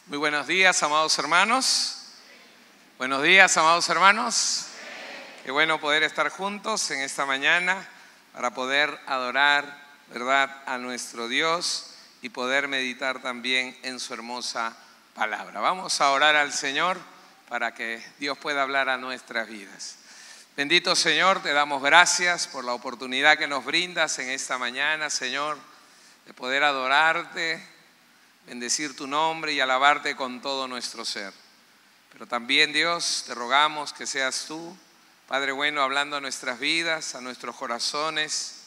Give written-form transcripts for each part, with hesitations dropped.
Muy buenos días, amados hermanos. Buenos días, amados hermanos. Qué bueno poder estar juntos en esta mañana para poder adorar, ¿verdad?, a nuestro Dios y poder meditar también en su hermosa palabra. Vamos a orar al Señor para que Dios pueda hablar a nuestras vidas. Bendito Señor, te damos gracias por la oportunidad que nos brindas en esta mañana, Señor, de poder adorarte, bendecir tu nombre y alabarte con todo nuestro ser. Pero también, Dios, te rogamos que seas tú, Padre bueno, hablando a nuestras vidas, a nuestros corazones,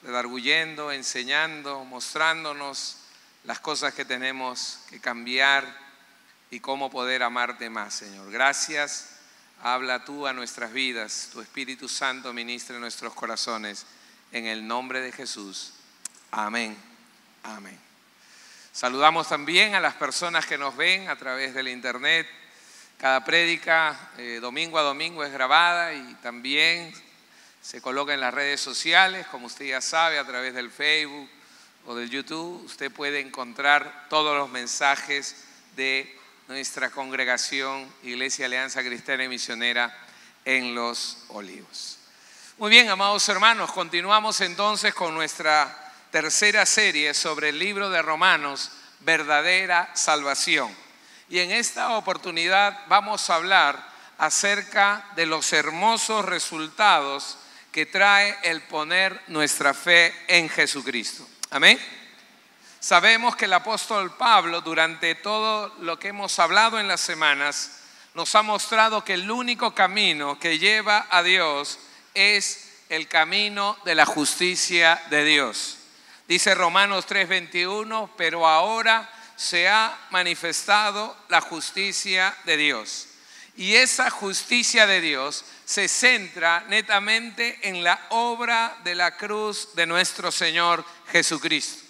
redarguyendo, enseñando, mostrándonos las cosas que tenemos que cambiar y cómo poder amarte más, Señor. Gracias, habla tú a nuestras vidas, tu Espíritu Santo ministre en nuestros corazones, en el nombre de Jesús. Amén. Amén. Saludamos también a las personas que nos ven a través del internet. Cada prédica domingo a domingo es grabada y también se coloca en las redes sociales, como usted ya sabe, a través del Facebook o del YouTube. Usted puede encontrar todos los mensajes de nuestra congregación Iglesia Alianza Cristiana y Misionera en Los Olivos. Muy bien, amados hermanos, continuamos entonces con nuestra tercera serie sobre el libro de Romanos, verdadera salvación. Y en esta oportunidad vamos a hablar acerca de los hermosos resultados que trae el poner nuestra fe en Jesucristo. Amén. Sabemos que el apóstol Pablo, durante todo lo que hemos hablado en las semanas, nos ha mostrado que el único camino que lleva a Dios es el camino de la justicia de Dios. Dice Romanos 3:21, pero ahora se ha manifestado la justicia de Dios. Y esa justicia de Dios se centra netamente en la obra de la cruz de nuestro Señor Jesucristo.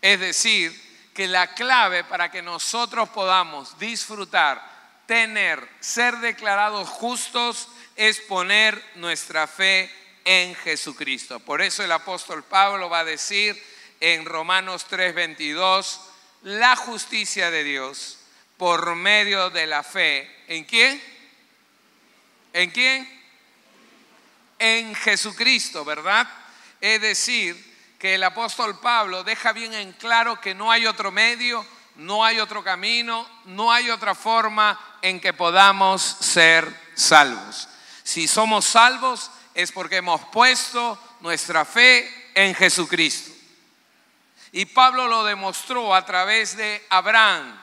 Es decir, que la clave para que nosotros podamos disfrutar, tener, ser declarados justos, es poner nuestra fe en Jesucristo. Por eso el apóstol Pablo va a decir en Romanos 3:22, la justicia de Dios por medio de la fe. ¿En quién? ¿En quién? En Jesucristo, ¿verdad? Es decir, que el apóstol Pablo deja bien en claro que no hay otro medio, no hay otro camino, no hay otra forma en que podamos ser salvos. Si somos salvos, es porque hemos puesto nuestra fe en Jesucristo. Y Pablo lo demostró a través de Abraham,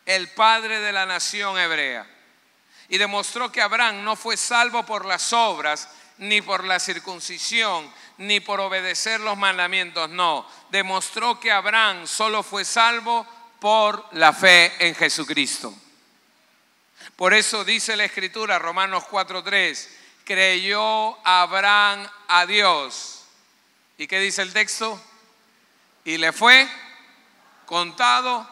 el padre de la nación hebrea. Y demostró que Abraham no fue salvo por las obras, ni por la circuncisión, ni por obedecer los mandamientos. No, demostró que Abraham solo fue salvo por la fe en Jesucristo. Por eso dice la Escritura, Romanos 4:3, creyó Abraham a Dios. ¿Y qué dice el texto? Y le fue contado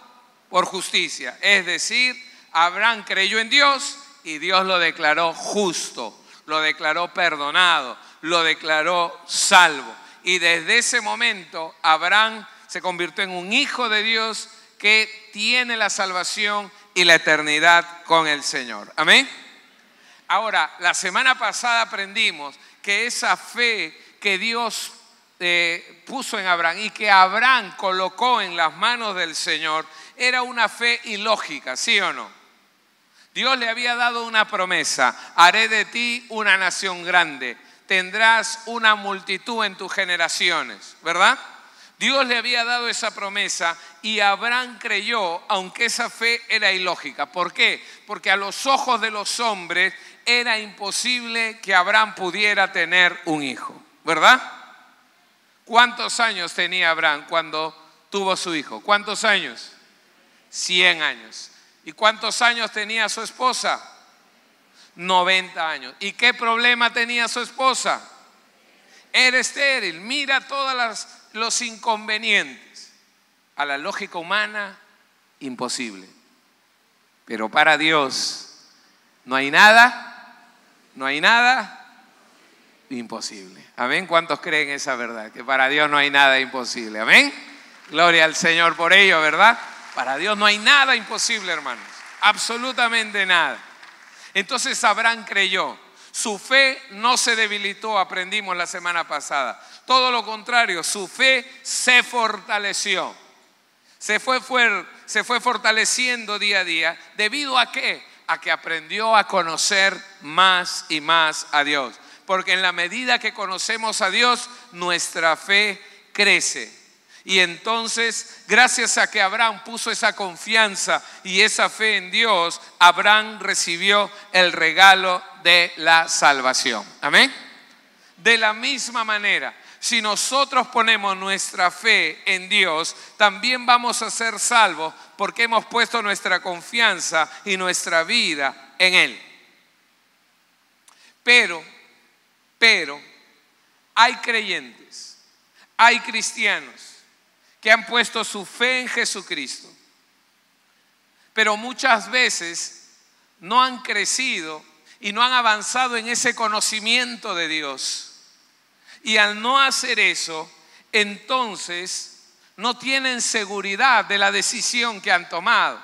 por justicia. Es decir, Abraham creyó en Dios y Dios lo declaró justo, lo declaró perdonado, lo declaró salvo. Y desde ese momento Abraham se convirtió en un hijo de Dios que tiene la salvación y la eternidad con el Señor. Amén. Ahora, la semana pasada aprendimos que esa fe que Dios puso en Abraham y que Abraham colocó en las manos del Señor era una fe ilógica, ¿sí o no? Dios le había dado una promesa: haré de ti una nación grande, tendrás una multitud en tus generaciones, ¿verdad? Dios le había dado esa promesa y Abraham creyó, aunque esa fe era ilógica. ¿Por qué? Porque a los ojos de los hombres era imposible que Abraham pudiera tener un hijo, ¿verdad? ¿Cuántos años tenía Abraham cuando tuvo su hijo? ¿Cuántos años? 100 años. ¿Y cuántos años tenía su esposa? 90 años. ¿Y qué problema tenía su esposa? Era estéril. Mira todos los inconvenientes. A la lógica humana, imposible. Pero para Dios no hay nada imposible. Amén. ¿Cuántos creen esa verdad? Que para Dios no hay nada imposible. Amén. Gloria al Señor por ello, ¿verdad? Para Dios no hay nada imposible, hermanos. Absolutamente nada. Entonces Abraham creyó. Su fe no se debilitó, aprendimos la semana pasada. Todo lo contrario, su fe se fortaleció. Se fue fortaleciendo día a día. ¿Debido a qué? A que aprendió a conocer más y más a Dios. Porque en la medida que conocemos a Dios, nuestra fe crece. Y entonces, gracias a que Abraham puso esa confianza y esa fe en Dios, Abraham recibió el regalo de la salvación. Amén. De la misma manera, si nosotros ponemos nuestra fe en Dios, también vamos a ser salvos porque hemos puesto nuestra confianza y nuestra vida en Él. Pero hay creyentes, hay cristianos que han puesto su fe en Jesucristo, pero muchas veces no han crecido y no han avanzado en ese conocimiento de Dios. Y al no hacer eso, entonces no tienen seguridad de la decisión que han tomado.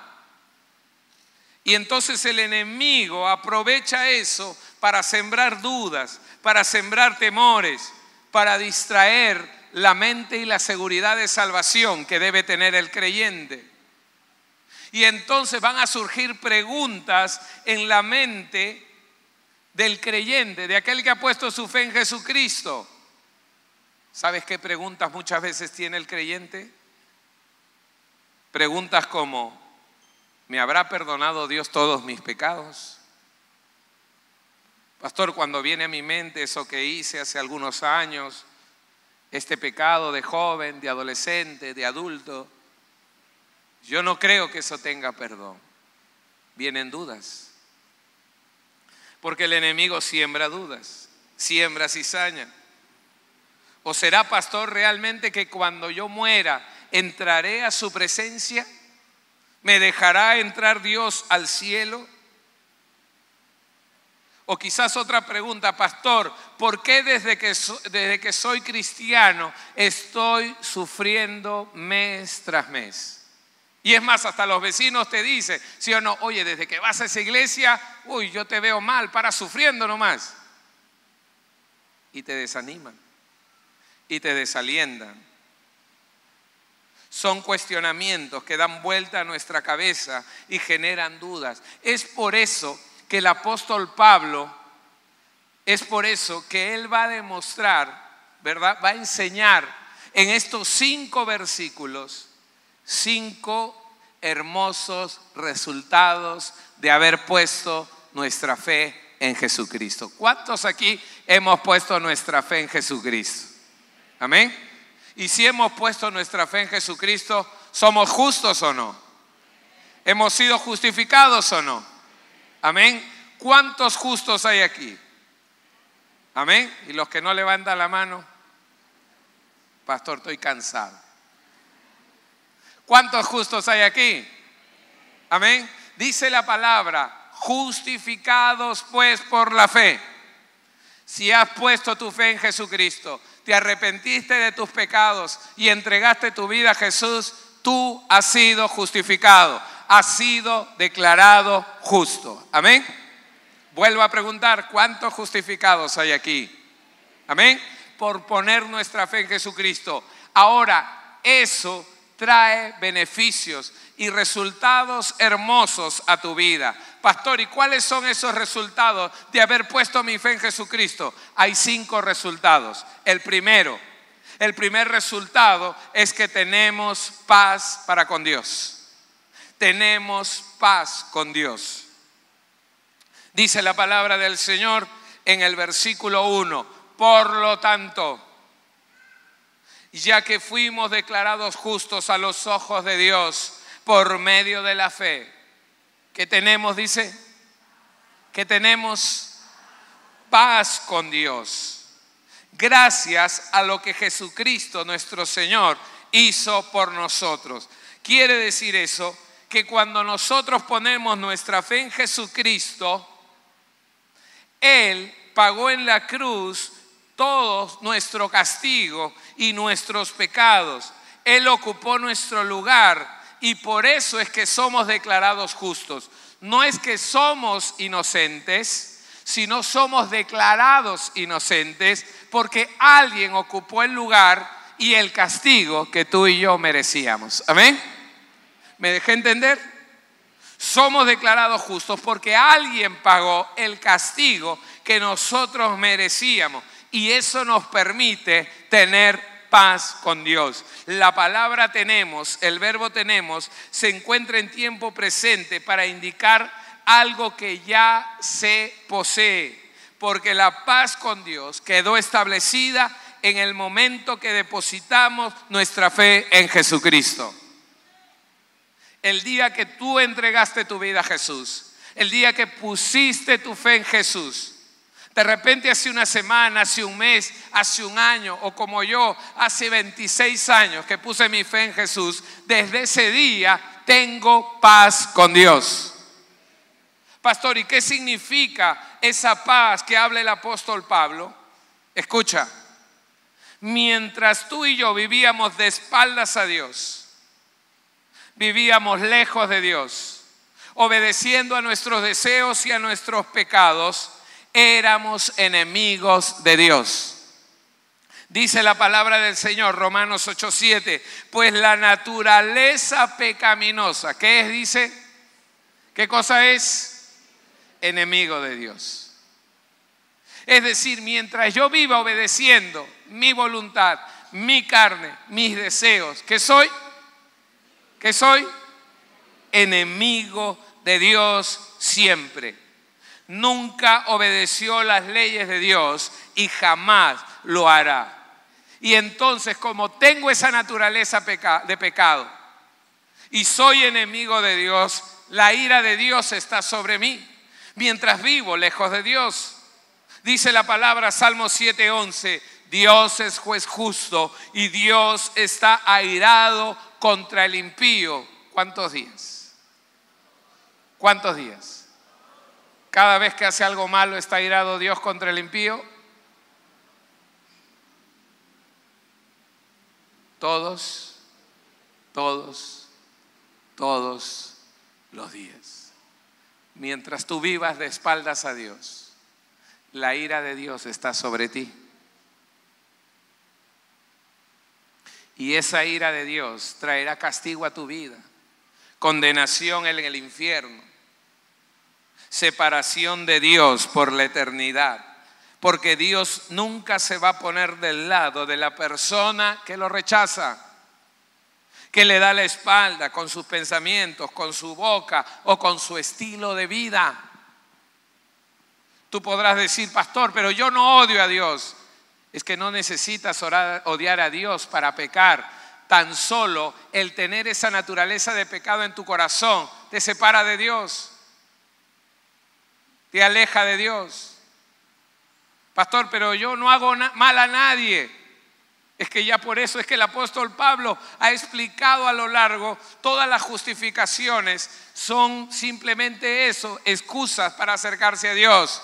Y entonces el enemigo aprovecha eso para sembrar dudas, para sembrar temores, para distraer la mente y la seguridad de salvación que debe tener el creyente. Y entonces van a surgir preguntas en la mente del creyente, de aquel que ha puesto su fe en Jesucristo. ¿Sabes qué preguntas muchas veces tiene el creyente? Preguntas como: ¿me habrá perdonado Dios todos mis pecados? Pastor, cuando viene a mi mente eso que hice hace algunos años, este pecado de joven, de adolescente, de adulto, yo no creo que eso tenga perdón. Vienen dudas. Porque el enemigo siembra dudas, siembra cizaña. ¿O será, pastor, realmente que cuando yo muera entraré a su presencia? ¿Me dejará entrar Dios al cielo? O quizás otra pregunta: pastor, ¿por qué desde que soy cristiano estoy sufriendo mes tras mes? Y es más, hasta los vecinos te dicen, ¿sí o no? Oye, desde que vas a esa iglesia, yo te veo mal, para sufriendo nomás. Y te desaniman y te desalientan. Son cuestionamientos que dan vuelta a nuesra cabeza y generan dudas. Es por eso que el apóstol Pablo, es por eso que él va a demostrar, ¿verdad? Va a enseñar en estos 5 versículos 5 hermosos resultados de haber puesto nuestra fe en Jesucristo. ¿Cuántos aquí hemos puesto nuestra fe en Jesucristo? Amén. Y si hemos puesto nuestra fe en Jesucristo, ¿somos justos o no? ¿Hemos sido justificados o no? Amén. ¿Cuántos justos hay aquí? Amén. Y los que no levantan la mano: pastor, estoy cansado. ¿Cuántos justos hay aquí? Amén. Dice la palabra: justificados pues por la fe. Si has puesto tu fe en Jesucristo, te arrepentiste de tus pecados y entregaste tu vida a Jesús, tú has sido justificado, has sido declarado justo. Amén. Vuelvo a preguntar: ¿cuántos justificados hay aquí? Amén. Por poner nuestra fe en Jesucristo. Ahora, eso trae beneficios y resultados hermosos a tu vida. Pastor, ¿y cuáles son esos resultados de haber puesto mi fe en Jesucristo? Hay 5 resultados. El primer resultado es que tenemos paz para con Dios. Tenemos paz con Dios. Dice la palabra del Señor en el versículo 1: por lo tanto, ya que fuimos declarados justos a los ojos de Dios por medio de la fe, ¿qué tenemos? Dice, que tenemos paz con Dios, gracias a lo que Jesucristo nuestro Señor hizo por nosotros. Quiere decir eso, que cuando nosotros ponemos nuestra fe en Jesucristo, Él pagó en la cruz todo nuestro castigo y nuestros pecados. Él ocupó nuestro lugar y por eso es que somos declarados justos. No es que somos inocentes, sino somos declarados inocentes porque alguien ocupó el lugar y el castigo que tú y yo merecíamos. ¿Amén? ¿Me dejé entender? Somos declarados justos porque alguien pagó el castigo que nosotros merecíamos, y eso nos permite tener paz con Dios. La palabra tenemos, el verbo tenemos, se encuentra en tiempo presente para indicar algo que ya se posee, porque la paz con Dios quedó establecida en el momento que depositamos nuestra fe en Jesucristo. El día que tú entregaste tu vida a Jesús, el día que pusiste tu fe en Jesús, de repente hace una semana, hace un mes, hace un año, o como yo, hace 26 años que puse mi fe en Jesús, desde ese día tengo paz con Dios. Pastor, ¿y qué significa esa paz que habla el apóstol Pablo? Escucha, mientras tú y yo vivíamos de espaldas a Dios, vivíamos lejos de Dios, obedeciendo a nuestros deseos y a nuestros pecados, éramos enemigos de Dios. Dice la palabra del Señor, Romanos 8:7, pues la naturaleza pecaminosa, ¿qué es? Dice, ¿qué cosa es? Enemigo de Dios. Es decir, mientras yo viva obedeciendo mi voluntad, mi carne, mis deseos, ¿qué soy? ¿Qué soy? Enemigo de Dios siempre. Nunca obedeció las leyes de Dios y jamás lo hará. Y entonces, como tengo esa naturaleza de pecado y soy enemigo de Dios, la ira de Dios está sobre mí mientras vivo lejos de Dios. Dice la palabra, Salmo 7:11, Dios es juez justo y Dios está airado contra el impío. ¿Cuántos días? ¿Cuántos días? Cada vez que hace algo malo está airado Dios contra el impío. Todos los días. Mientras tú vivas de espaldas a Dios, la ira de Dios está sobre ti. Y esa ira de Dios traerá castigo a tu vida, condenación en el infierno, separación de Dios por la eternidad, porque Dios nunca se va a poner del lado de la persona que lo rechaza, que le da la espalda con sus pensamientos, con su boca o con su estilo de vida. Tú podrás decir, pastor, pero yo no odio a Dios. Es que no necesitas odiar a Dios para pecar. Tan solo el tener esa naturaleza de pecado en tu corazón te separa de Dios, te aleja de Dios. Pastor, pero yo no hago mal a nadie. Es que ya por eso es que el apóstol Pablo ha explicado a lo largo todas las justificaciones. Son simplemente eso, excusas para acercarse a Dios.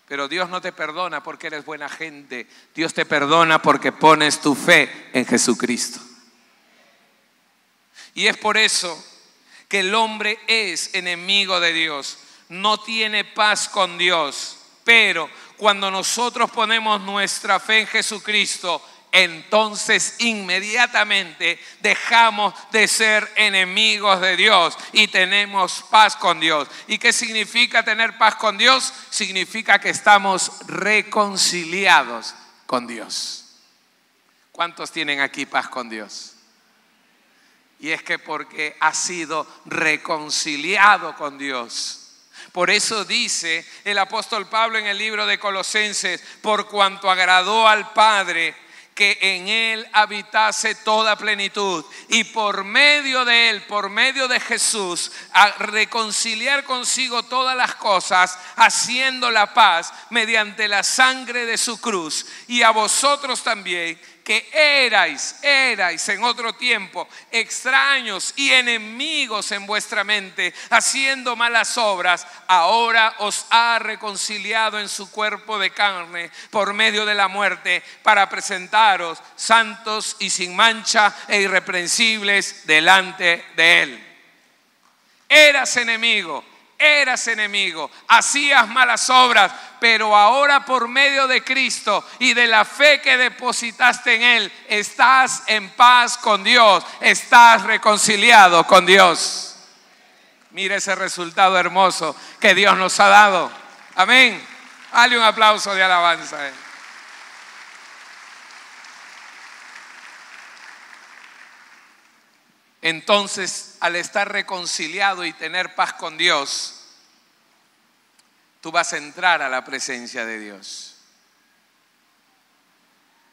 Pero Dios no te perdona porque eres buena gente. Dios te perdona porque pones tu fe en Jesucristo. Y es por eso que el hombre es enemigo de Dios. No tiene paz con Dios. Pero cuando nosotros ponemos nuestra fe en Jesucristo, entonces inmediatamente dejamos de ser enemigos de Dios y tenemos paz con Dios. ¿Y qué significa tener paz con Dios? Significa que estamos reconciliados con Dios. ¿Cuántos tienen aquí paz con Dios? Y es que porque has sido reconciliado con Dios. Por eso dice el apóstol Pablo en el libro de Colosenses, por cuanto agradó al Padre que en Él habitase toda plenitud, y por medio de Él, por medio de Jesús, a reconciliar consigo todas las cosas, haciendo la paz mediante la sangre de su cruz, y a vosotros también, que que erais en otro tiempo extraños y enemigos en vuestra mente, haciendo malas obras, ahora os ha reconciliado en su cuerpo de carne por medio de la muerte, para presentaros santos y sin mancha e irreprensibles delante de Él. Eras enemigo, hacías malas obras, pero ahora por medio de Cristo y de la fe que depositaste en Él, estás en paz con Dios, estás reconciliado con Dios. Mira ese resultado hermoso que Dios nos ha dado. Amén. Dale un aplauso de alabanza a Él. Entonces, al estar reconciliado y tener paz con Dios, tú vas a entrar a la presencia de Dios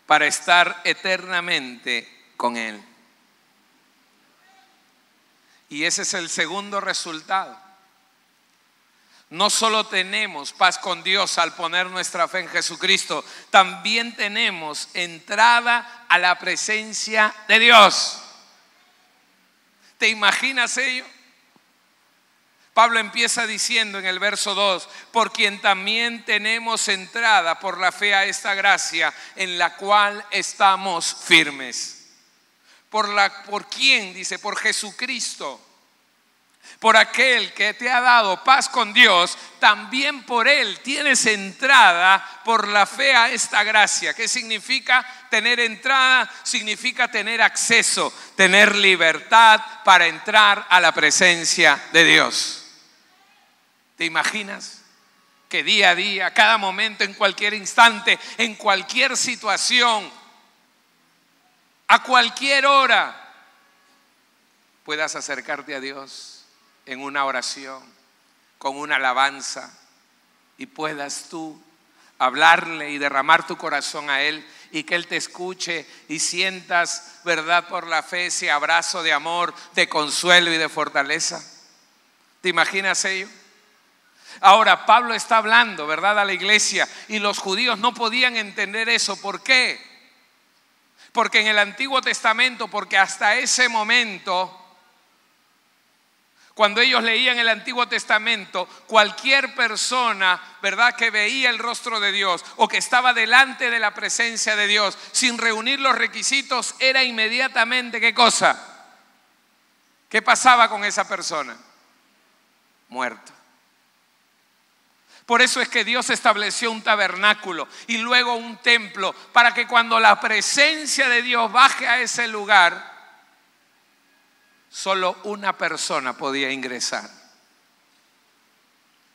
para estar eternamente con Él. Y ese es el segundo resultado. No solo tenemos paz con Dios al poner nuestra fe en Jesucristo, también tenemos entrada a la presencia de Dios. ¿Te imaginas ello? Pablo empieza diciendo en el verso 2, por quien también tenemos entrada por la fe a esta gracia en la cual estamos firmes. ¿Por quién? Dice, por Jesucristo. Por aquel que te ha dado paz con Dios, también por Él tienes entrada por la fe a esta gracia. ¿Qué significa tener entrada? Significa tener acceso, tener libertad para entrar a la presencia de Dios. ¿Te imaginas que día a día, cada momento, en cualquier instante, en cualquier situación, a cualquier hora, puedas acercarte a Dios en una oración, con una alabanza, y puedas tú hablarle y derramar tu corazón a Él, y que Él te escuche y sientas, verdad, por la fe ese abrazo de amor, de consuelo y de fortaleza? ¿Te imaginas ello? Ahora Pablo está hablando, verdad, a la iglesia, y los judíos no podían entender eso. ¿Por qué? Porque en el Antiguo Testamento, porque hasta ese momento, cuando ellos leían el Antiguo Testamento, cualquier persona, ¿verdad?, que veía el rostro de Dios o que estaba delante de la presencia de Dios sin reunir los requisitos, era inmediatamente, ¿qué cosa? ¿Qué pasaba con esa persona? Muerto. Por eso es que Dios estableció un tabernáculo y luego un templo, para que cuando la presencia de Dios baje a ese lugar, solo una persona podía ingresar.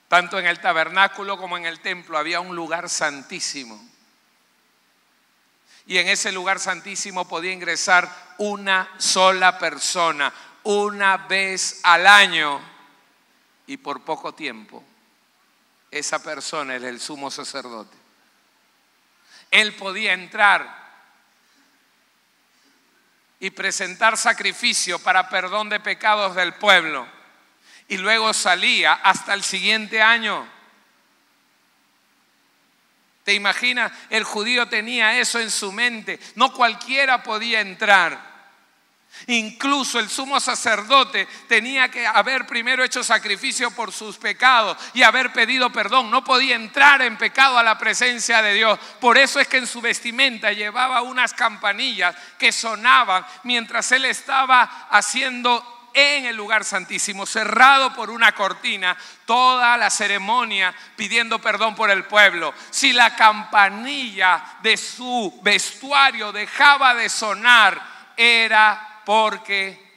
Tanto en el tabernáculo como en el templo había un lugar santísimo. Y en ese lugar santísimo podía ingresar una sola persona, una vez al año, y por poco tiempo. Esa persona era el sumo sacerdote. Él podía entrar y presentar sacrificio para perdón de pecados del pueblo, y luego salía hasta el siguiente año. ¿Te imaginas? El judío tenía eso en su mente. No cualquiera podía entrar. Incluso el sumo sacerdote tenía que haber primero hecho sacrificio por sus pecados y haber pedido perdón. No podía entrar en pecado a la presencia de Dios. Por eso es que en su vestimenta llevaba unas campanillas que sonaban mientras él estaba haciendo en el lugar santísimo, cerrado por una cortina, toda la ceremonia pidiendo perdón por el pueblo. Si la campanilla de su vestuario dejaba de sonar, era porque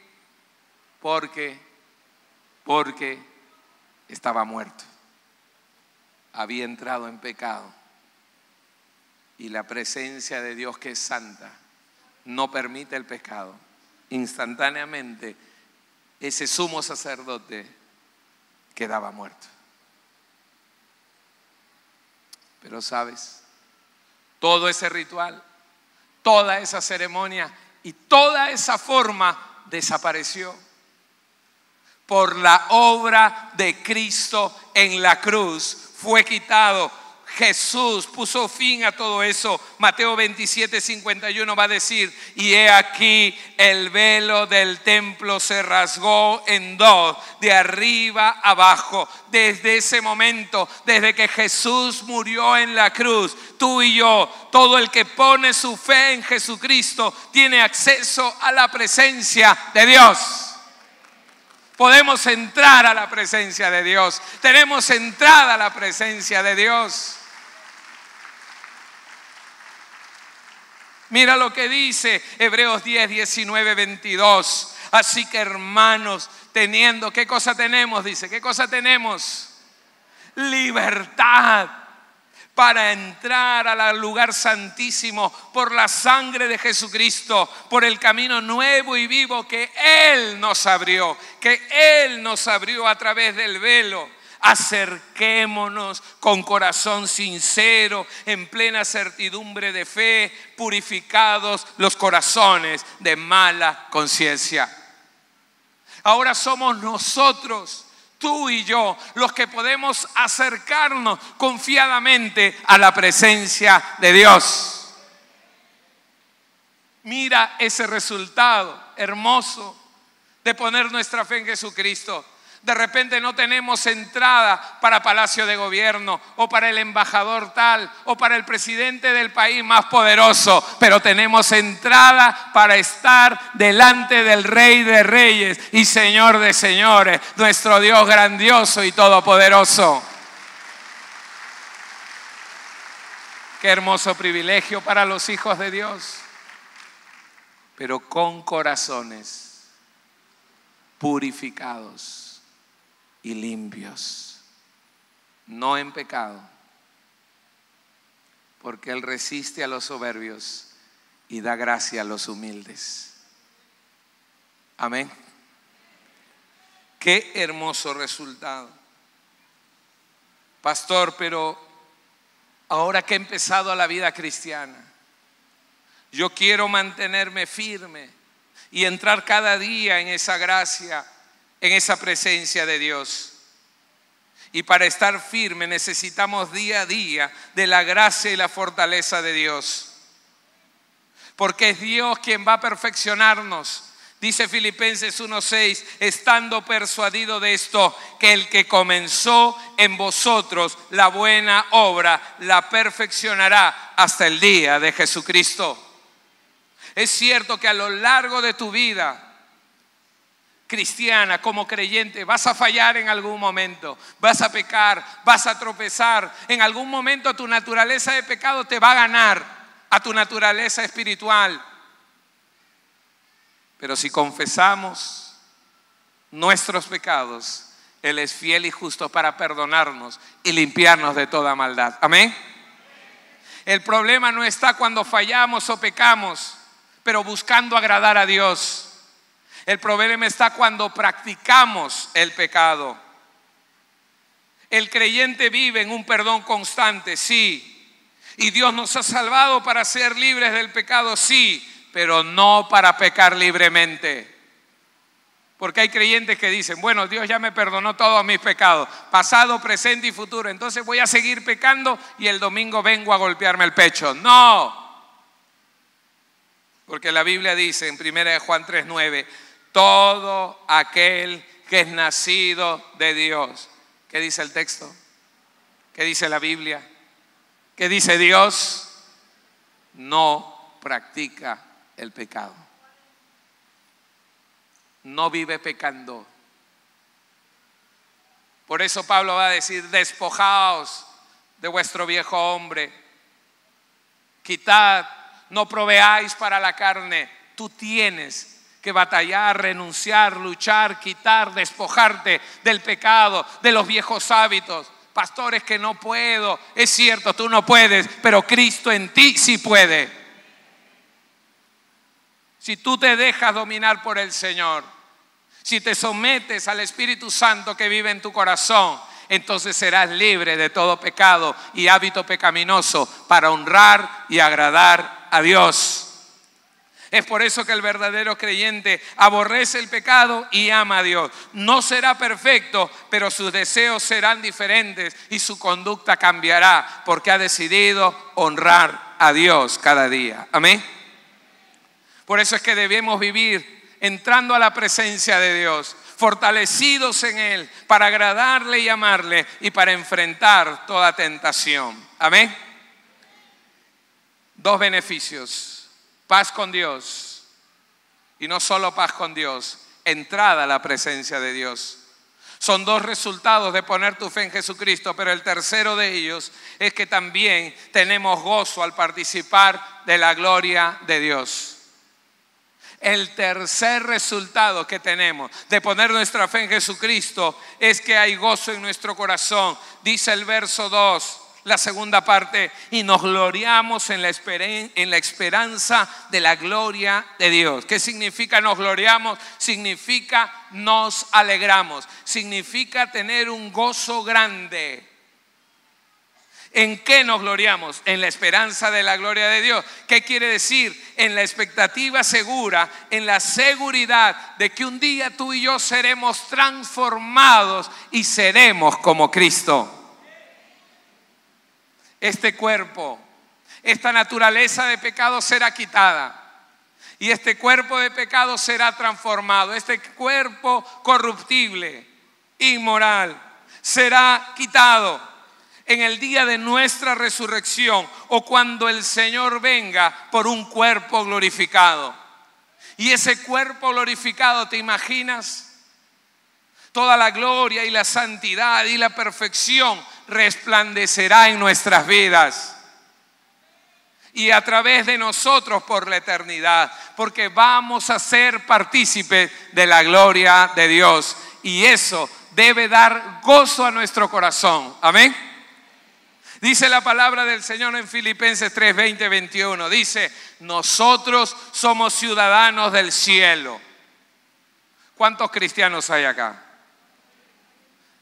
estaba muerto. Había entrado en pecado. Y la presencia de Dios, que es santa, no permite el pecado. Instantáneamente ese sumo sacerdote quedaba muerto. Pero sabes, todo ese ritual, toda esa ceremonia y toda esa forma desapareció por la obra de Cristo en la cruz. Fue quitado. Jesús puso fin a todo eso. Mateo 27:51 va a decir: y he aquí el velo del templo se rasgó en dos, de arriba abajo. Desde ese momento, desde que Jesús murió en la cruz, tú y yo, todo el que pone su fe en Jesucristo, tiene acceso a la presencia de Dios. Podemos entrar a la presencia de Dios. Tenemos entrada a la presencia de Dios. Mira lo que dice Hebreos 10, 19, 22. Así que, hermanos, teniendo, ¿qué cosa tenemos? Dice, ¿qué cosa tenemos? Libertad para entrar al lugar santísimo por la sangre de Jesucristo, por el camino nuevo y vivo que Él nos abrió a través del velo. Acerquémonos con corazón sincero, en plena certidumbre de fe, purificados los corazones de mala conciencia. Ahora somos nosotros, tú y yo, los que podemos acercarnos confiadamente a la presencia de Dios. Mira ese resultado hermoso de poner nuestra fe en Jesucristo. De repente no tenemos entrada para Palacio de Gobierno o para el embajador tal o para el presidente del país más poderoso, pero tenemos entrada para estar delante del Rey de Reyes y Señor de Señores, nuestro Dios grandioso y todopoderoso. Qué hermoso privilegio para los hijos de Dios, pero con corazones purificados y limpios, no en pecado, porque Él resiste a los soberbios y da gracia a los humildes. Amén. Qué hermoso resultado. Pastor, pero ahora que he empezado la vida cristiana, yo quiero mantenerme firme y entrar cada día en esa gracia, en esa presencia de Dios. Y para estar firme necesitamos día a día de la gracia y la fortaleza de Dios, porque es Dios quien va a perfeccionarnos. Dice Filipenses 1:6, estando persuadido de esto, que el que comenzó en vosotros la buena obra la perfeccionará hasta el día de Jesucristo. Es cierto que a lo largo de tu vida cristiana, como creyente, vas a fallar en algún momento, vas a pecar, vas a tropezar. En algún momento tu naturaleza de pecado te va a ganar a tu naturaleza espiritual. Pero si confesamos nuestros pecados, Él es fiel y justo para perdonarnos y limpiarnos de toda maldad. Amén. El problema no está cuando fallamos o pecamos, pero buscando agradar a Dios. El problema está cuando practicamos el pecado. El creyente vive en un perdón constante, sí. Y Dios nos ha salvado para ser libres del pecado, sí, pero no para pecar libremente. Porque hay creyentes que dicen, bueno, Dios ya me perdonó todos mis pecados, pasado, presente y futuro, entonces voy a seguir pecando y el domingo vengo a golpearme el pecho. No. Porque la Biblia dice en 1 Juan 3:9, todo aquel que es nacido de Dios. ¿Qué dice el texto? ¿Qué dice la Biblia? ¿Qué dice Dios? No practica el pecado. No vive pecando. Por eso Pablo va a decir, despojaos de vuestro viejo hombre. Quitad, no proveáis para la carne. Tú tienes que batallar, renunciar, luchar, quitar, despojarte del pecado, de los viejos hábitos. Pastores, que no puedo. Es cierto, tú no puedes, pero Cristo en ti sí puede. Si tú te dejas dominar por el Señor, si te sometes al Espíritu Santo que vive en tu corazón, entonces serás libre de todo pecado y hábito pecaminoso para honrar y agradar a Dios. Es por eso que el verdadero creyente aborrece el pecado y ama a Dios. No será perfecto, pero sus deseos serán diferentes y su conducta cambiará porque ha decidido honrar a Dios cada día. Amén. Por eso es que debemos vivir entrando a la presencia de Dios, fortalecidos en Él, para agradarle y amarle y para enfrentar toda tentación. Amén. 2 beneficios. Paz con Dios, y no solo paz con Dios, entrada a la presencia de Dios. Son 2 resultados de poner tu fe en Jesucristo, pero el tercero de ellos es que también tenemos gozo al participar de la gloria de Dios. El tercer resultado que tenemos de poner nuestra fe en Jesucristo es que hay gozo en nuestro corazón. Dice el verso 2. La segunda parte, y nos gloriamos en la esperanza de la gloria de Dios. ¿Qué significa nos gloriamos? Significa nos alegramos, significa tener un gozo grande. ¿En qué nos gloriamos? En la esperanza de la gloria de Dios. ¿Qué quiere decir? En la expectativa segura, en la seguridad de que un día tú y yo seremos transformados y seremos como Cristo. Este cuerpo, esta naturaleza de pecado será quitada y este cuerpo de pecado será transformado. Este cuerpo corruptible, inmoral, será quitado en el día de nuestra resurrección o cuando el Señor venga por un cuerpo glorificado. Y ese cuerpo glorificado, ¿te imaginas? Toda la gloria y la santidad y la perfección resplandecerá en nuestras vidas y a través de nosotros por la eternidad, porque vamos a ser partícipes de la gloria de Dios y eso debe dar gozo a nuestro corazón. Amén. Dice la palabra del Señor en Filipenses 3, 20, 21. Dice, nosotros somos ciudadanos del cielo. ¿Cuántos cristianos hay acá?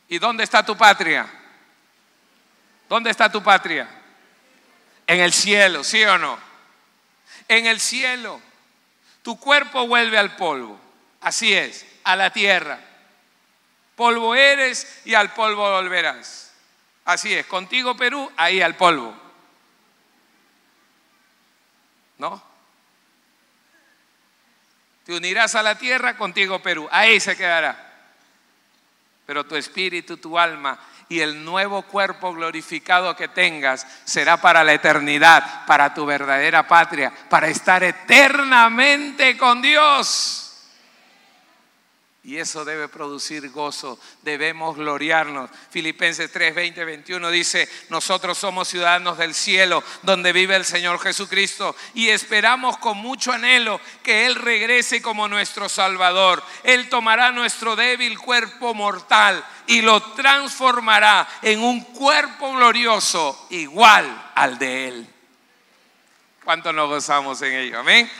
¿Y dónde está tu patria? ¿Dónde está tu patria? En el cielo, ¿sí o no? En el cielo. Tu cuerpo vuelve al polvo. Así es, a la tierra. Polvo eres y al polvo volverás. Así es, contigo Perú, ahí al polvo. ¿No? Te unirás a la tierra, contigo Perú, ahí se quedará. Pero tu espíritu, tu alma y el nuevo cuerpo glorificado que tengas será para la eternidad, para tu verdadera patria, para estar eternamente con Dios. Y eso debe producir gozo, debemos gloriarnos. Filipenses 3, 20, 21 dice, nosotros somos ciudadanos del cielo, donde vive el Señor Jesucristo, y esperamos con mucho anhelo que Él regrese como nuestro Salvador. Él tomará nuestro débil cuerpo mortal y lo transformará en un cuerpo glorioso igual al de Él. ¿Cuánto nos gozamos en ello? Amén.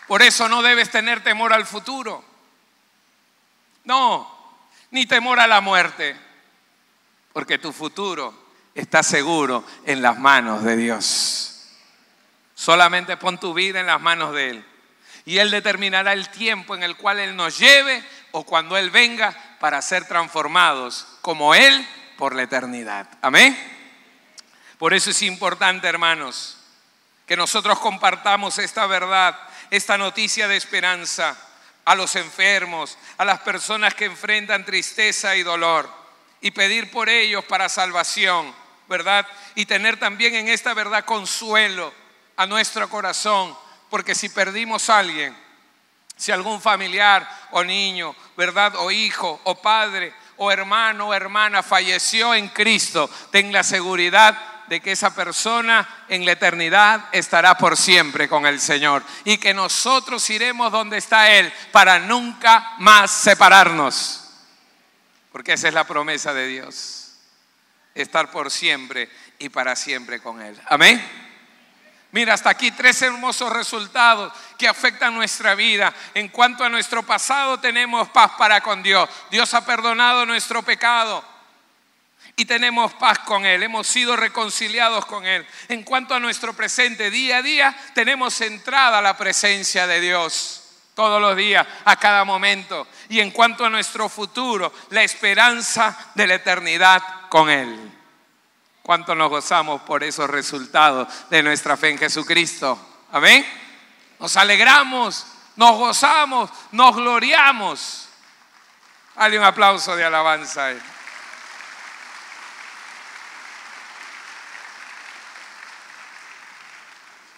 Por eso no debes tener temor al futuro. No, ni temor a la muerte. Porque tu futuro está seguro en las manos de Dios. Solamente pon tu vida en las manos de Él. Y Él determinará el tiempo en el cual Él nos lleve o cuando Él venga para ser transformados como Él por la eternidad. Amén. Por eso es importante, hermanos, que nosotros compartamos esta verdad, esta noticia de esperanza a los enfermos, a las personas que enfrentan tristeza y dolor y pedir por ellos para salvación, ¿verdad? Y tener también en esta verdad consuelo a nuestro corazón, porque si perdimos a alguien, si algún familiar o niño, ¿verdad? O hijo o padre o hermano o hermana falleció en Cristo, ten la seguridad de que esa persona en la eternidad estará por siempre con el Señor y que nosotros iremos donde está Él para nunca más separarnos, porque esa es la promesa de Dios, estar por siempre y para siempre con Él. Amén. Mira, hasta aquí 3 hermosos resultados que afectan nuestra vida. En cuanto a nuestro pasado, tenemos paz para con Dios. Dios ha perdonado nuestro pecado. y tenemos paz con Él, hemos sido reconciliados con Él. En cuanto a nuestro presente, día a día, tenemos entrada a la presencia de Dios. Todos los días, a cada momento. Y en cuanto a nuestro futuro, la esperanza de la eternidad con Él. ¿Cuánto nos gozamos por esos resultados de nuestra fe en Jesucristo? Amén. Nos alegramos, nos gozamos, nos gloriamos. Dale un aplauso de alabanza a Él.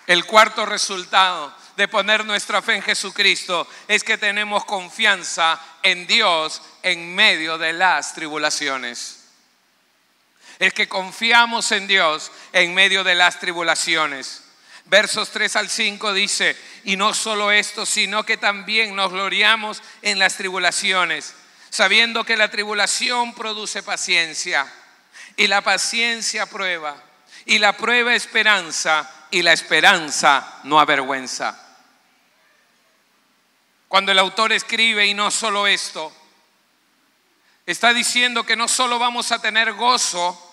El cuarto resultado de poner nuestra fe en Jesucristo es que tenemos confianza en Dios en medio de las tribulaciones. Es que confiamos en Dios en medio de las tribulaciones. Versos 3 al 5 dice, y no solo esto, sino que también nos gloriamos en las tribulaciones, sabiendo que la tribulación produce paciencia, y la paciencia prueba, y la prueba esperanza, y la esperanza no avergüenza. Cuando el autor escribe, y no solo esto, está diciendo que no solo vamos a tener gozo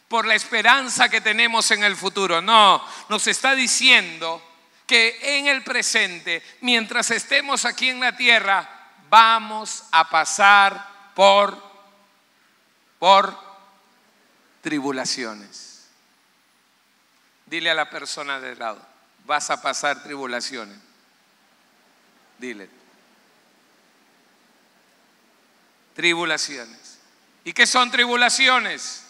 por la esperanza que tenemos en el futuro. No, nos está diciendo que en el presente, mientras estemos aquí en la tierra, vamos a pasar por tribulaciones. Dile a la persona de lado, vas a pasar tribulaciones. Dile. Tribulaciones. ¿Y qué son tribulaciones?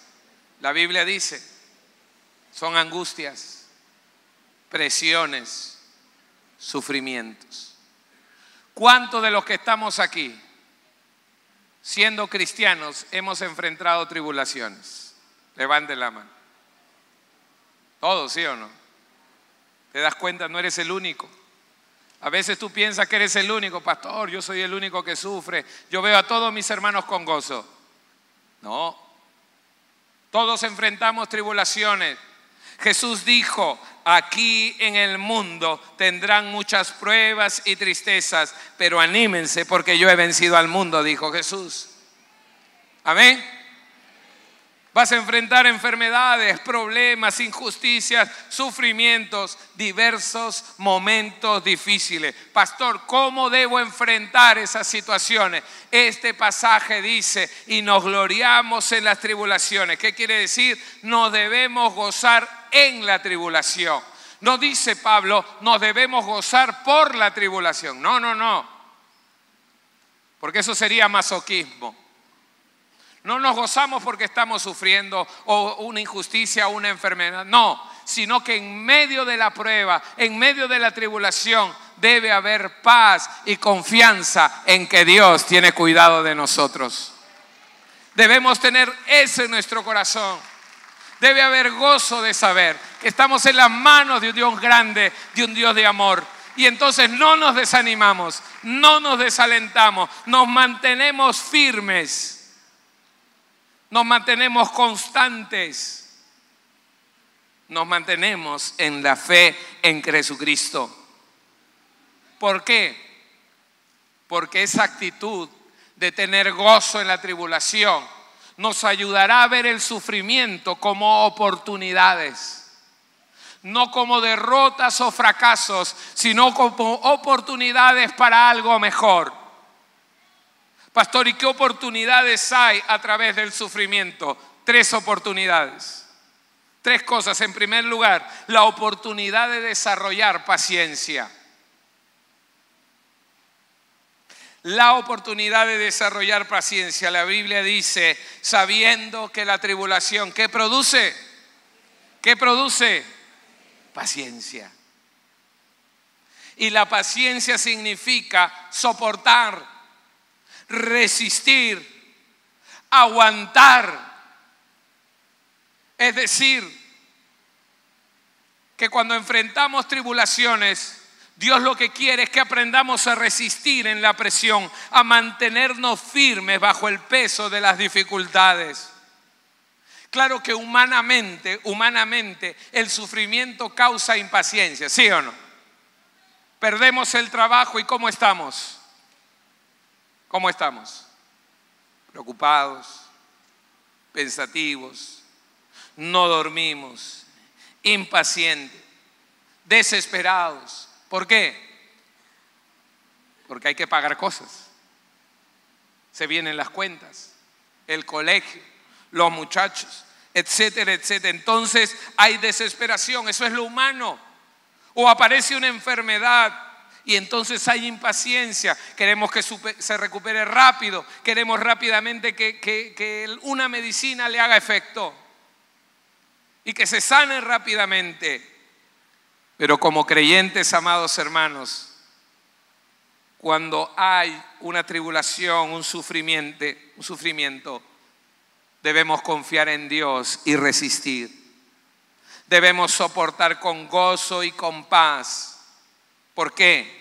La Biblia dice, son angustias, presiones, sufrimientos. ¿Cuántos de los que estamos aquí, siendo cristianos, hemos enfrentado tribulaciones? Levante la mano. Todos, ¿sí o no? ¿Te das cuenta? No eres el único. A veces tú piensas que eres el único, pastor, yo soy el único que sufre. Yo veo a todos mis hermanos con gozo. No. Todos enfrentamos tribulaciones. Jesús dijo, aquí en el mundo tendrán muchas pruebas y tristezas, pero anímense porque yo he vencido al mundo, dijo Jesús. Amén. Vas a enfrentar enfermedades, problemas, injusticias, sufrimientos, diversos momentos difíciles. Pastor, ¿cómo debo enfrentar esas situaciones? Este pasaje dice, y nos gloriamos en las tribulaciones. ¿Qué quiere decir? Nos debemos gozar en la tribulación. No dice Pablo, nos debemos gozar por la tribulación. No, no, no. Porque eso sería masoquismo. No nos gozamos porque estamos sufriendo o una injusticia o una enfermedad. No, sino que en medio de la prueba, en medio de la tribulación, debe haber paz y confianza en que Dios tiene cuidado de nosotros. Debemos tener eso en nuestro corazón. Debe haber gozo de saber que estamos en las manos de un Dios grande, de un Dios de amor. Y entonces no nos desanimamos, no nos desalentamos, nos mantenemos firmes. Nos mantenemos constantes, nos mantenemos en la fe en Jesucristo. ¿Por qué? Porque esa actitud de tener gozo en la tribulación nos ayudará a ver el sufrimiento como oportunidades, no como derrotas o fracasos, sino como oportunidades para algo mejor. Pastor, ¿y qué oportunidades hay a través del sufrimiento? 3 oportunidades. 3 cosas. En primer lugar, la oportunidad de desarrollar paciencia. La oportunidad de desarrollar paciencia. La Biblia dice, sabiendo que la tribulación, ¿qué produce? ¿Qué produce? Paciencia. Y la paciencia significa soportar, resistir, aguantar. Es decir, que cuando enfrentamos tribulaciones, Dios lo que quiere es que aprendamos a resistir en la presión, a mantenernos firmes bajo el peso de las dificultades. Claro que humanamente, el sufrimiento causa impaciencia, ¿sí o no? Perdemos el trabajo y ¿cómo estamos? ¿Cómo estamos? Preocupados, pensativos, no dormimos, impacientes, desesperados. ¿Por qué? Porque hay que pagar cosas. Se vienen las cuentas, el colegio, los muchachos, etcétera, etcétera. Entonces hay desesperación, eso es lo humano. O aparece una enfermedad y entonces hay impaciencia. Queremos que se recupere rápido, queremos rápidamente que una medicina le haga efecto y que se sane rápidamente. Pero como creyentes, amados hermanos, cuando hay una tribulación, un sufrimiento, debemos confiar en Dios y resistir. Debemos soportar con gozo y con paz. ¿Por qué?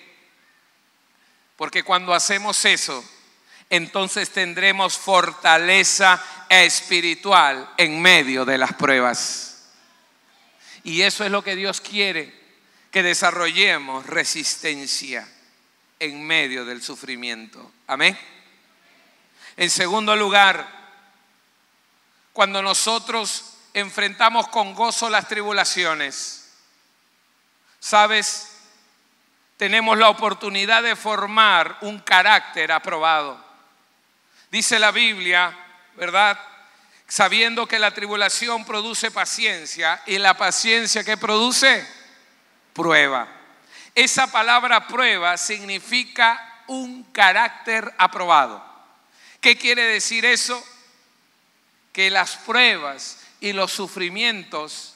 Porque cuando hacemos eso, entonces tendremos fortaleza espiritual en medio de las pruebas. Y eso es lo que Dios quiere, que desarrollemos resistencia en medio del sufrimiento. Amén. En segundo lugar, cuando nosotros enfrentamos con gozo las tribulaciones, ¿sabes? Tenemos la oportunidad de formar un carácter aprobado. Dice la Biblia, ¿verdad? Sabiendo que la tribulación produce paciencia y la paciencia ¿qué produce? Prueba. Esa palabra prueba significa un carácter aprobado. ¿Qué quiere decir eso? Que las pruebas y los sufrimientos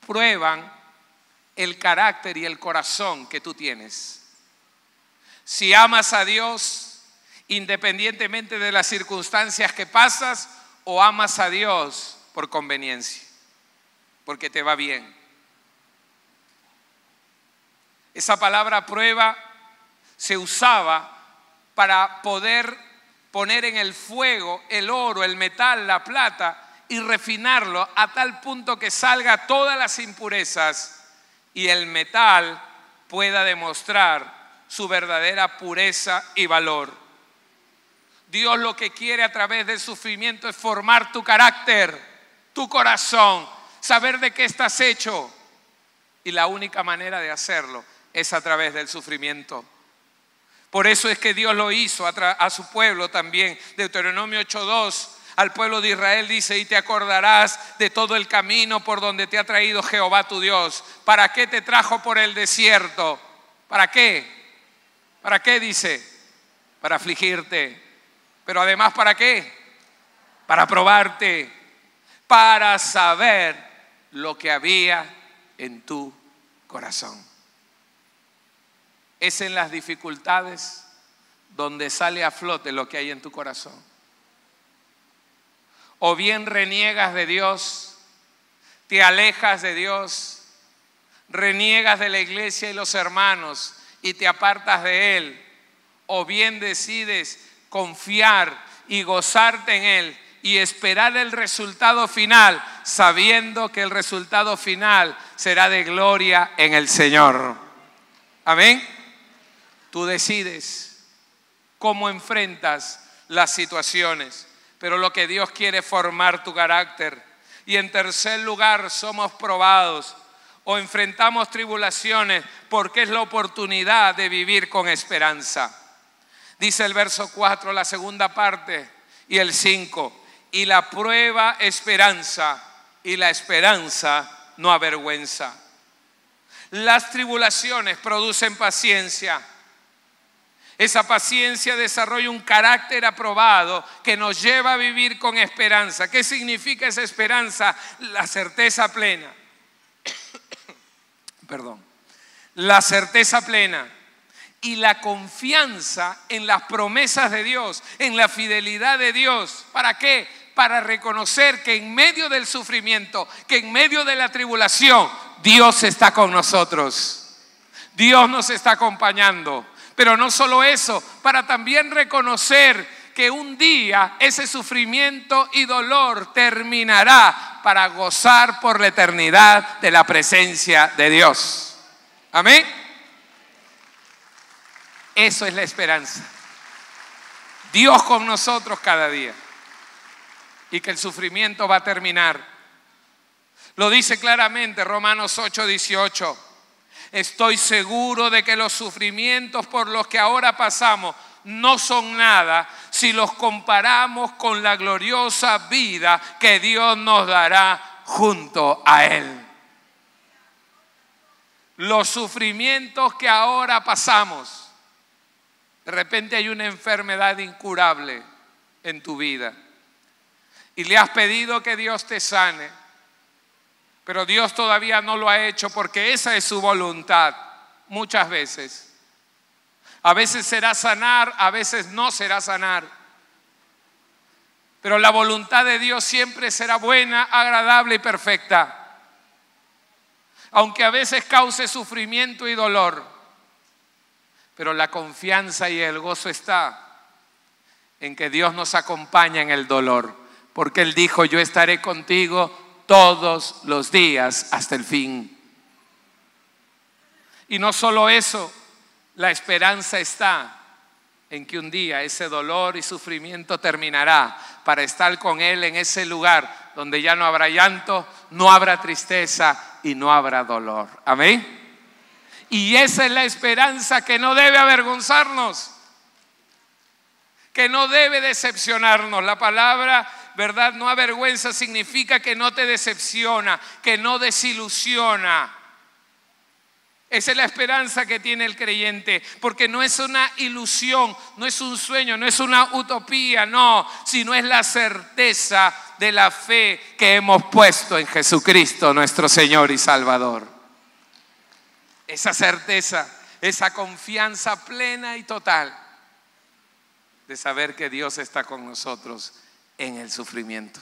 prueban el carácter y el corazón que tú tienes. Si amas a Dios, independientemente de las circunstancias que pasas, o amas a Dios por conveniencia, porque te va bien. Esa palabra prueba se usaba para poder poner en el fuego el oro, el metal, la plata y refinarlo a tal punto que salga todas las impurezas y el metal pueda demostrar su verdadera pureza y valor. Dios lo que quiere a través del sufrimiento es formar tu carácter, tu corazón, saber de qué estás hecho. Y la única manera de hacerlo es a través del sufrimiento. Por eso es que Dios lo hizo a su pueblo también. Deuteronomio 8:2, al pueblo de Israel dice: y te acordarás de todo el camino por donde te ha traído Jehová tu Dios. ¿Para qué te trajo por el desierto? ¿Para qué? ¿Para qué dice? Para afligirte. Pero además, ¿para qué? Para probarte, para saber lo que había en tu corazón. Es en las dificultades donde sale a flote lo que hay en tu corazón. O bien reniegas de Dios, te alejas de Dios, reniegas de la iglesia y los hermanos y te apartas de Él. O bien decides confiar y gozarte en Él y esperar el resultado final, sabiendo que el resultado final será de gloria en el Señor. Amén. Tú decides cómo enfrentas las situaciones, pero lo que Dios quiere es formar tu carácter. Y en tercer lugar, somos probados o enfrentamos tribulaciones porque es la oportunidad de vivir con esperanza. Dice el verso 4, la segunda parte, y el 5, y la prueba esperanza, y la esperanza no avergüenza. Las tribulaciones producen paciencia. Esa paciencia desarrolla un carácter aprobado que nos lleva a vivir con esperanza. ¿Qué significa esa esperanza? La certeza plena. Perdón. La certeza plena y la confianza en las promesas de Dios, en la fidelidad de Dios. ¿Para qué? Para reconocer que en medio del sufrimiento, que en medio de la tribulación, Dios está con nosotros. Dios nos está acompañando. Pero no solo eso, para también reconocer que un día ese sufrimiento y dolor terminará para gozar por la eternidad de la presencia de Dios. Amén. Eso es la esperanza. Dios con nosotros cada día. y que el sufrimiento va a terminar. Lo dice claramente Romanos 8:18. Estoy seguro de que los sufrimientos por los que ahora pasamos no son nada si los comparamos con la gloriosa vida que Dios nos dará junto a Él. Los sufrimientos que ahora pasamos, de repente hay una enfermedad incurable en tu vida y le has pedido que Dios te sane, pero Dios todavía no lo ha hecho porque esa es su voluntad muchas veces. A veces será sanar, a veces no será sanar. Pero la voluntad de Dios siempre será buena, agradable y perfecta. Aunque a veces cause sufrimiento y dolor. Pero la confianza y el gozo está en que Dios nos acompaña en el dolor. Porque Él dijo, yo estaré contigo todos los días hasta el fin. Y no solo eso, la esperanza está en que un día ese dolor y sufrimiento terminará para estar con Él en ese lugar donde ya no habrá llanto, no habrá tristeza y no habrá dolor. Amén. Y esa es la esperanza que no debe avergonzarnos, que no debe decepcionarnos. La palabra, ¿verdad?, no avergüenza significa que no te decepciona, que no desilusiona. Esa es la esperanza que tiene el creyente, porque no es una ilusión, no es un sueño, no es una utopía, no, sino es la certeza de la fe que hemos puesto en Jesucristo, nuestro Señor y Salvador. Esa certeza, esa confianza plena y total de saber que Dios está con nosotros en el sufrimiento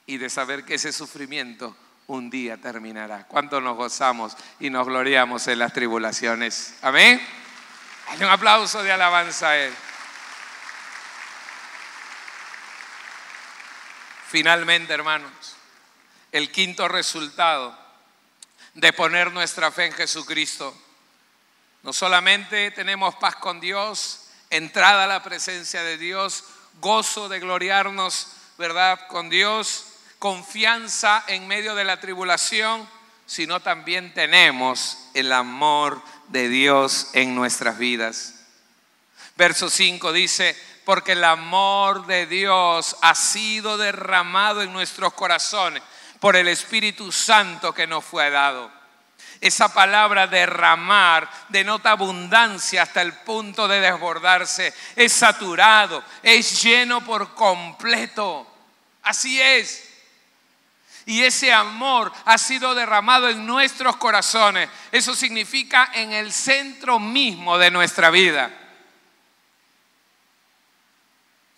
y de saber que ese sufrimiento un día terminará. ¿Cuánto nos gozamos y nos gloriamos en las tribulaciones? Amén. Hay un aplauso de alabanza a Él. Finalmente, hermanos, el quinto resultado de poner nuestra fe en Jesucristo. No solamente tenemos paz con Dios, entrada a la presencia de Dios, gozo de gloriarnos, ¿verdad?, con Dios, confianza en medio de la tribulación, sino también tenemos el amor de Dios en nuestras vidas. Verso 5 dice, porque el amor de Dios ha sido derramado en nuestros corazones por el Espíritu Santo que nos fue dado. Esa palabra derramar denota abundancia hasta el punto de desbordarse. Es saturado, es lleno por completo. Así es. Y ese amor ha sido derramado en nuestros corazones. Eso significa en el centro mismo de nuestra vida.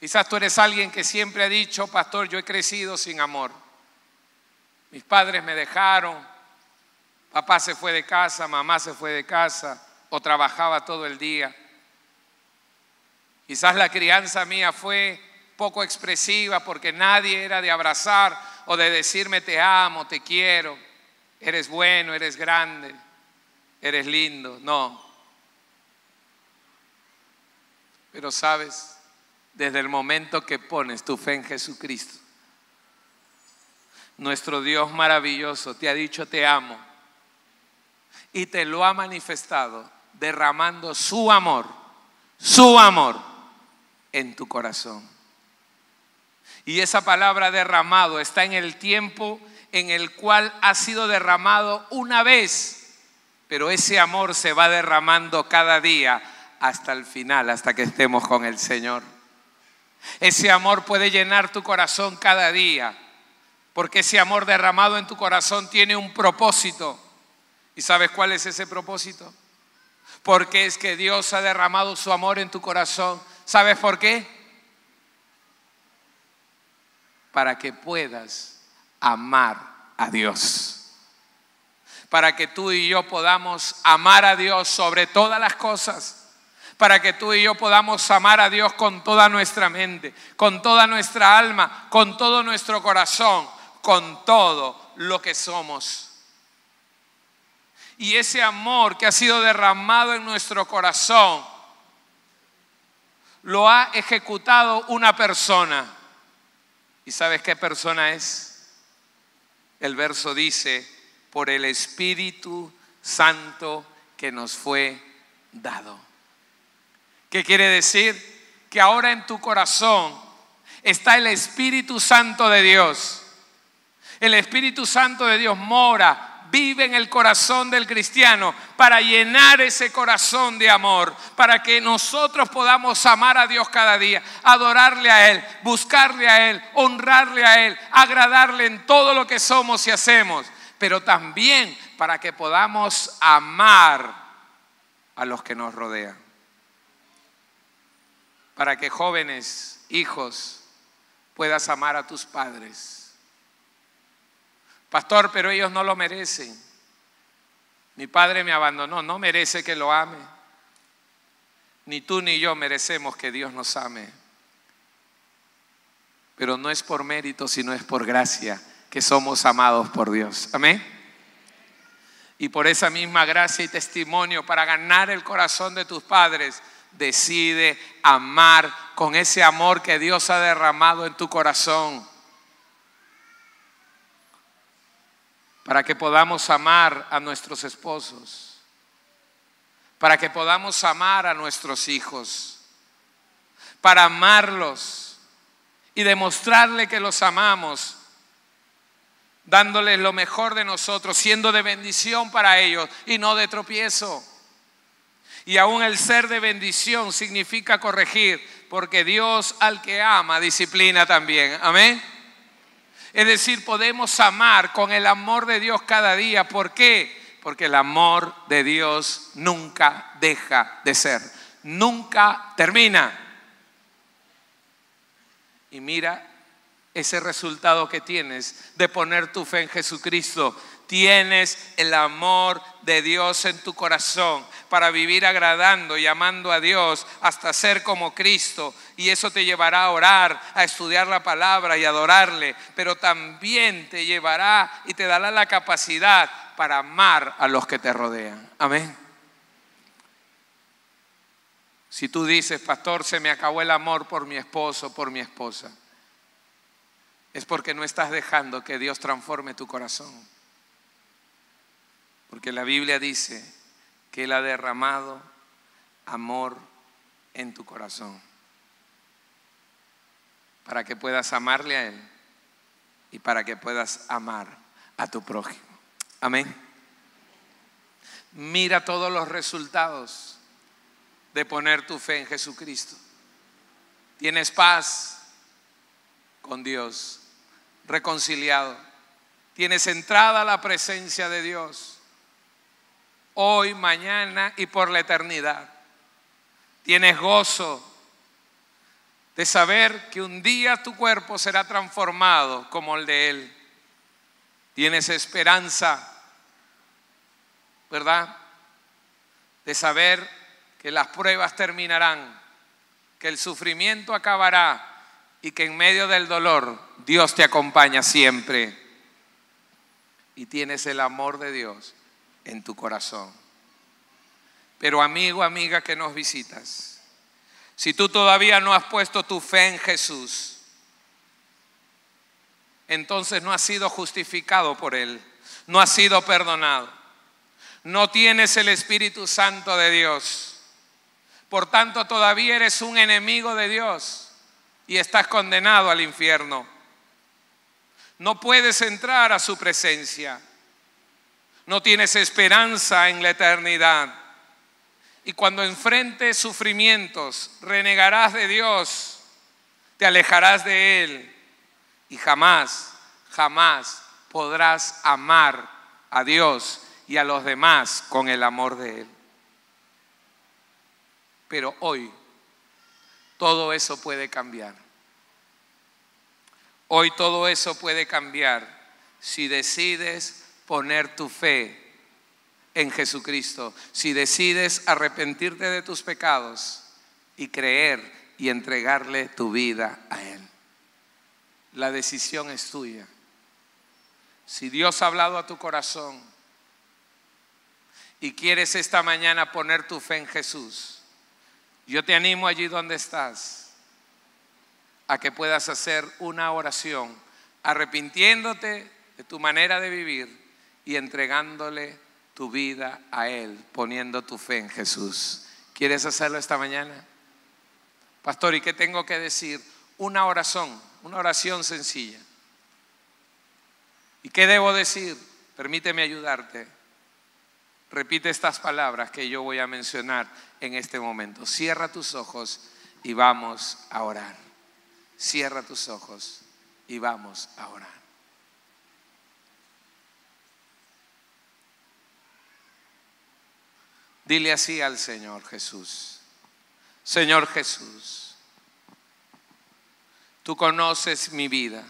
Quizás tú eres alguien que siempre ha dicho, pastor, yo he crecido sin amor. Mis padres me dejaron, papá se fue de casa, mamá se fue de casa o trabajaba todo el día. Quizás la crianza mía fue poco expresiva porque nadie era de abrazar o de decirme te amo, te quiero, eres bueno, eres grande, eres lindo. No. Pero sabes, desde el momento que pones tu fe en Jesucristo, nuestro Dios maravilloso te ha dicho te amo y te lo ha manifestado derramando su amor en tu corazón. Y esa palabra derramado está en el tiempo en el cual ha sido derramado una vez, pero ese amor se va derramando cada día hasta el final, hasta que estemos con el Señor. Ese amor puede llenar tu corazón cada día, porque ese amor derramado en tu corazón tiene un propósito. ¿Y sabes cuál es ese propósito? Porque es que Dios ha derramado su amor en tu corazón. ¿Sabes por qué? Para que puedas amar a Dios. Para que tú y yo podamos amar a Dios sobre todas las cosas. Para que tú y yo podamos amar a Dios con toda nuestra mente, con toda nuestra alma, con todo nuestro corazón, con todo lo que somos. Y ese amor que ha sido derramado en nuestro corazón lo ha ejecutado una persona. ¿Y sabes qué persona es? El verso dice, por el Espíritu Santo que nos fue dado. ¿Qué quiere decir? Que ahora en tu corazón está el Espíritu Santo de Dios. El Espíritu Santo de Dios mora, vive en el corazón del cristiano para llenar ese corazón de amor, para que nosotros podamos amar a Dios cada día, adorarle a Él, buscarle a Él, honrarle a Él, agradarle en todo lo que somos y hacemos, pero también para que podamos amar a los que nos rodean. Para que jóvenes, hijos, puedas amar a tus padres. Pastor, pero ellos no lo merecen. Mi padre me abandonó, no merece que lo ame. Ni tú ni yo merecemos que Dios nos ame. Pero no es por mérito, sino es por gracia que somos amados por Dios. Amén. Y por esa misma gracia y testimonio, para ganar el corazón de tus padres, decide amar con ese amor que Dios ha derramado en tu corazón. Para que podamos amar a nuestros esposos, para que podamos amar a nuestros hijos, para amarlos y demostrarle que los amamos, dándoles lo mejor de nosotros, siendo de bendición para ellos y no de tropiezo. Y aún el ser de bendición significa corregir, porque Dios al que ama disciplina también. Amén. Es decir, podemos amar con el amor de Dios cada día. ¿Por qué? Porque el amor de Dios nunca deja de ser, nunca termina. Y mira ese resultado que tienes de poner tu fe en Jesucristo. Tienes el amor de Dios en tu corazón para vivir agradando y amando a Dios hasta ser como Cristo. Y eso te llevará a orar, a estudiar la palabra y adorarle. Pero también te llevará y te dará la capacidad para amar a los que te rodean. Amén. Si tú dices, pastor, se me acabó el amor por mi esposo, por mi esposa, es porque no estás dejando que Dios transforme tu corazón. Porque la Biblia dice que Él ha derramado amor en tu corazón para que puedas amarle a Él y para que puedas amar a tu prójimo. Amén. Mira todos los resultados de poner tu fe en Jesucristo. Tienes paz con Dios, reconciliado. Tienes entrada a la presencia de Dios. Hoy, mañana y por la eternidad. Tienes gozo de saber que un día tu cuerpo será transformado como el de Él. Tienes esperanza, ¿verdad? De saber que las pruebas terminarán, que el sufrimiento acabará y que en medio del dolor Dios te acompaña siempre. Y tienes el amor de Dios en tu corazón. Pero amigo, amiga que nos visitas, si tú todavía no has puesto tu fe en Jesús, entonces no has sido justificado por Él, no has sido perdonado, no tienes el Espíritu Santo de Dios. Por tanto, todavía eres un enemigo de Dios y estás condenado al infierno. No puedes entrar a su presencia. No tienes esperanza en la eternidad. Y cuando enfrentes sufrimientos, renegarás de Dios, te alejarás de Él y jamás, jamás podrás amar a Dios y a los demás con el amor de Él. Pero hoy todo eso puede cambiar. Hoy todo eso puede cambiar si decides poner tu fe en Jesucristo, si decides arrepentirte de tus pecados y creer y entregarle tu vida a Él. La decisión es tuya. Si Dios ha hablado a tu corazón y quieres esta mañana poner tu fe en Jesús, yo te animo allí donde estás a que puedas hacer una oración arrepintiéndote de tu manera de vivir y entregándole tu vida a Él, poniendo tu fe en Jesús. ¿Quieres hacerlo esta mañana? Pastor, ¿y qué tengo que decir? Una oración sencilla. ¿Y qué debo decir? Permíteme ayudarte. Repite estas palabras que yo voy a mencionar en este momento. Cierra tus ojos y vamos a orar. Cierra tus ojos y vamos a orar. Dile así al Señor Jesús: Señor Jesús, tú conoces mi vida.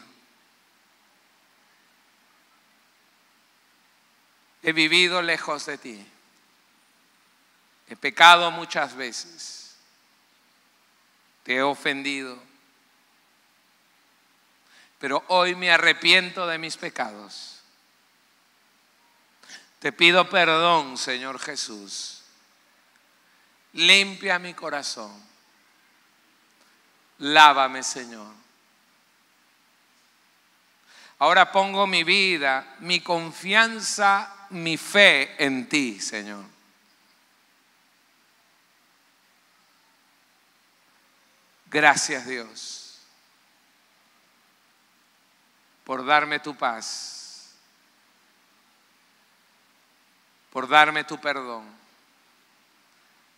He vivido lejos de ti. He pecado muchas veces. Te he ofendido. Pero hoy me arrepiento de mis pecados. Te pido perdón, Señor Jesús. Limpia mi corazón. Lávame, Señor. Ahora pongo mi vida, mi confianza, mi fe en ti, Señor. Gracias, Dios, por darme tu paz, por darme tu perdón,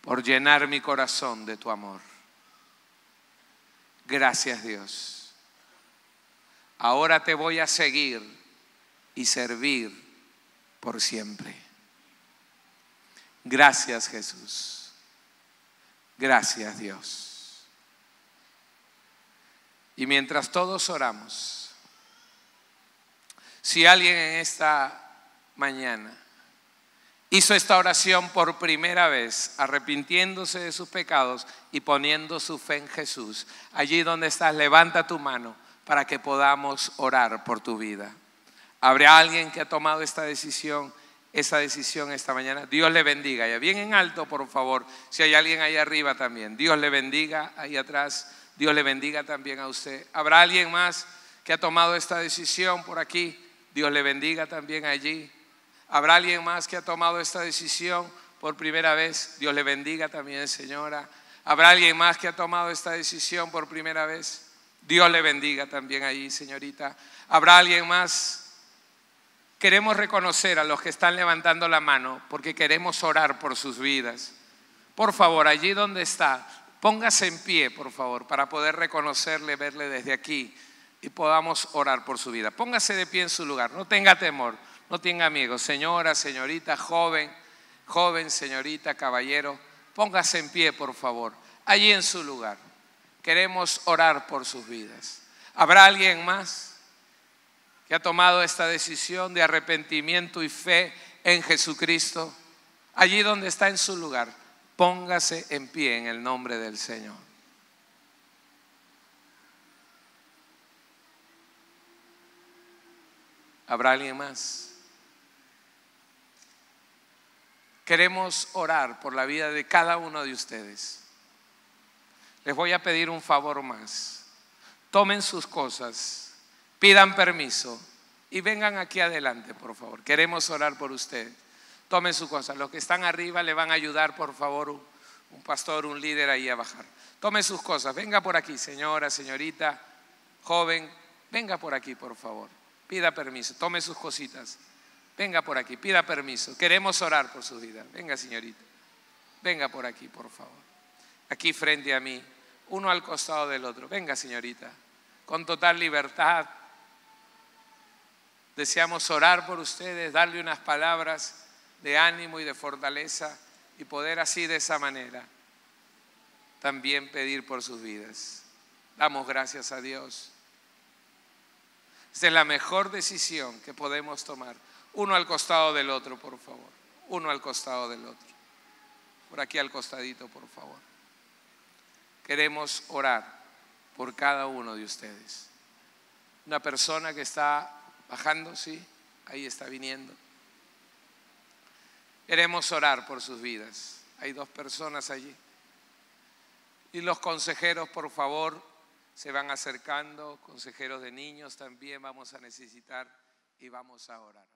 por llenar mi corazón de tu amor. Gracias, Dios. Ahora te voy a seguir y servir por siempre. Gracias, Jesús. Gracias, Dios. Y mientras todos oramos, si alguien en esta mañana hizo esta oración por primera vez, arrepintiéndose de sus pecados y poniendo su fe en Jesús, allí donde estás, levanta tu mano para que podamos orar por tu vida. ¿Habrá alguien que ha tomado esa decisión esta mañana? Dios le bendiga. Ya bien en alto, por favor. Si hay alguien ahí arriba también, Dios le bendiga. Ahí atrás, Dios le bendiga también a usted. ¿Habrá alguien más que ha tomado esta decisión por aquí? Dios le bendiga también allí. ¿Habrá alguien más que ha tomado esta decisión por primera vez? Dios le bendiga también, señora. ¿Habrá alguien más que ha tomado esta decisión por primera vez? Dios le bendiga también allí, señorita. ¿Habrá alguien más? Queremos reconocer a los que están levantando la mano porque queremos orar por sus vidas. Por favor, allí donde está, póngase en pie, por favor, para poder reconocerle, verle desde aquí y podamos orar por su vida. Póngase de pie en su lugar, no tenga temor, no tenga miedo. Señora, señorita, joven, señorita, caballero, póngase en pie, por favor, allí en su lugar. Queremos orar por sus vidas. ¿Habrá alguien más que ha tomado esta decisión de arrepentimiento y fe en Jesucristo? Allí donde está en su lugar, póngase en pie en el nombre del Señor. ¿Habrá alguien más? Queremos orar por la vida de cada uno de ustedes. Les voy a pedir un favor más. Tomen sus cosas, pidan permiso y vengan aquí adelante, por favor. Queremos orar por ustedes. Tomen sus cosas. Los que están arriba le van a ayudar, por favor, un pastor, un líder ahí a bajar. Tomen sus cosas. Venga por aquí, señora, señorita, joven. Venga por aquí, por favor. Pida permiso. Tome sus cositas. Venga por aquí, pida permiso. Queremos orar por su vida. Venga, señorita. Venga por aquí, por favor. Aquí frente a mí, uno al costado del otro. Venga, señorita, con total libertad. Deseamos orar por ustedes, darle unas palabras de ánimo y de fortaleza y poder así de esa manera también pedir por sus vidas. Damos gracias a Dios. Esta es la mejor decisión que podemos tomar. Uno al costado del otro, por favor. Uno al costado del otro. Por aquí al costadito, por favor. Queremos orar por cada uno de ustedes. Una persona que está bajando, sí, ahí está viniendo. Queremos orar por sus vidas. Hay dos personas allí. Y los consejeros, por favor, se van acercando, consejeros de niños también vamos a necesitar y vamos a orar.